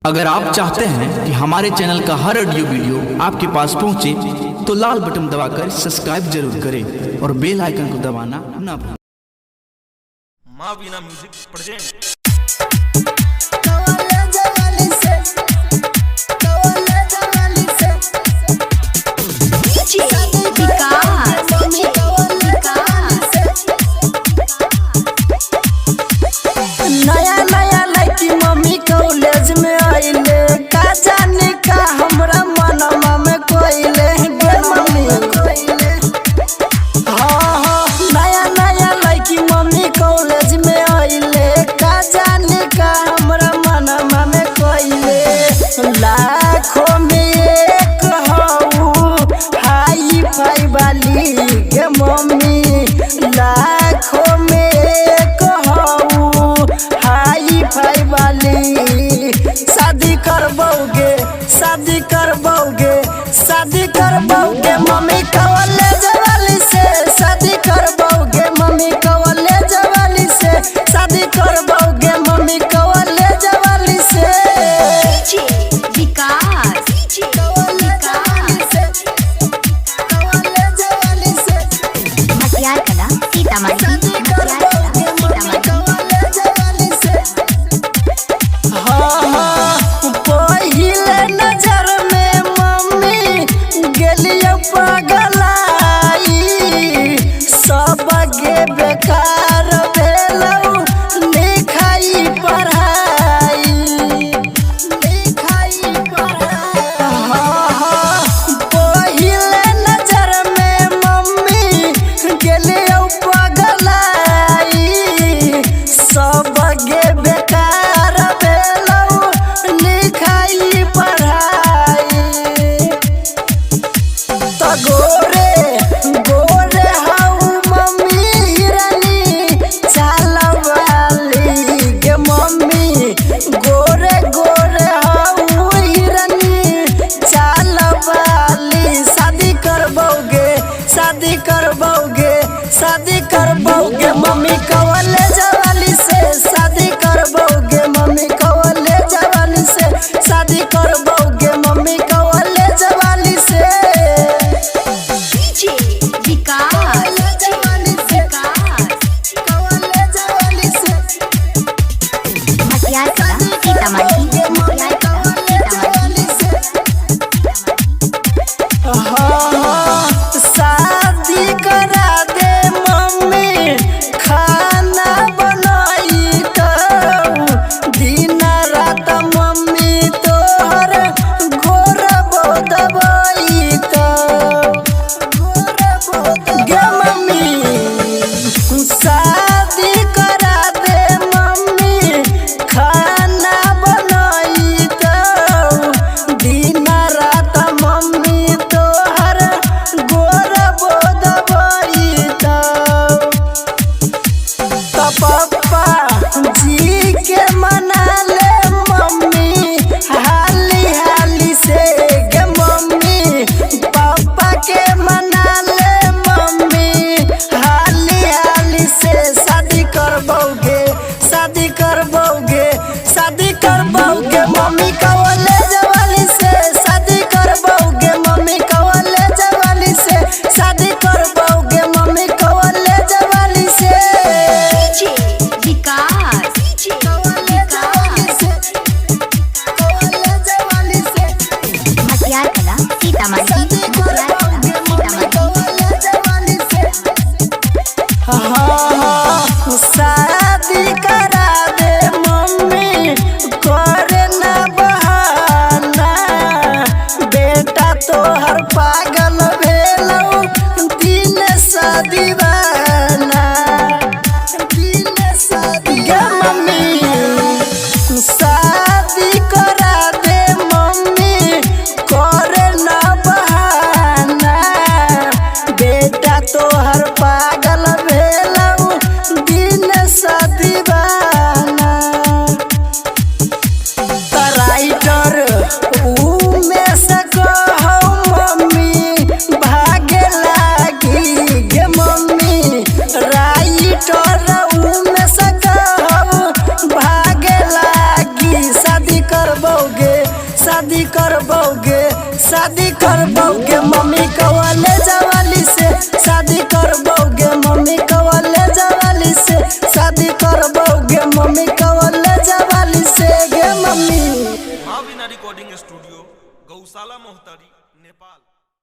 अगर आप चाहते हैं कि हमारे चैनल का हर ऑडियो वीडियो आपके पास पहुंचे तो लाल बटन दबाकर सब्सक्राइब जरूर करें और बेल आइकन को दबाना ना भूलें। माँ बीना म्यूजिक प्रेजेंट। नया नया लड़की मम्मी कॉलेज में आइले, का जाने का हमरा मनवा में कोइले गे मम्मी। हाँ नया नया लड़की मम्मी कॉलेज में आइले, का जाने का हमरा मनवा में कोइले। लाखों में एक हऊ हाई फाई वाली गे मम्मी, लाखों में एक हऊ हाई फाई वाली। शादी करबोगे शादी करबोगे शादी करबोगे मम्मी कॉलेज वाली से, शादी करबोगे मम्मी कॉलेज वाली से, शादी करबोगे मम्मी कॉलेज वाली से। पहिले नजर में मम्मी गेलियो पगलाई, सब गे बेकार भेलौ लिखाई पढ़ाई। पहिले नजर में मम्मी गेलियो पगलाई, सब गे बेकार भेलौ लिखाई पढ़ाई। तो गोरे गोरे हऊ मम्मी हिरनी चालवाली गे मम्मी, गोरे गोरे हऊ हिरनी चालवाली। शादी करबोगे शादी करबोगे शादी करबोगे मम्मी कॉलेज वाली से, शादी करबोगे मम्मी कॉलेज वाली से, शादी करबोगे मम्मी कॉलेज वाली से। शादी करा दे मम्मी खाना बनाई तो दिन रात मम्मी तोहर गोरबो दबाई तो गे मम्मी। शादी करा दे मम्मी खाना बनाई तो दिन रात मम्मी तोहर गोरबो दबाई तो। पापा जी के मना ले मम्मी हाली हाली से गे मम्मी, पापा के मना ले मम्मी हाली हाली से। शादी करबोगे शादी करबोगे शादी करबोगे मम्मी कॉलेज वाली से, शादी करबोगे मम्मी कॉलेज वाली से, शादी करबोगे मम्मी कॉलेज वाली से। शादी करा दे मम्मी करे ना बहाना, बेटा तोहर पागल भेलौ दिन शादी बना। गे मम्मी शादी करा दे मम्मी करे ना बहाना, करबोगे शादी करबोगे शादी करबोगे मम्मी कॉलेज वाली से शादी करबोगे मम्मी कॉलेज वाली से शादी करबोगे मम्मी कॉलेज वाली से गे मम्मी। माँ बिना रिकॉर्डिंग स्टूडियो गौशाला मोहतारी नेपाल।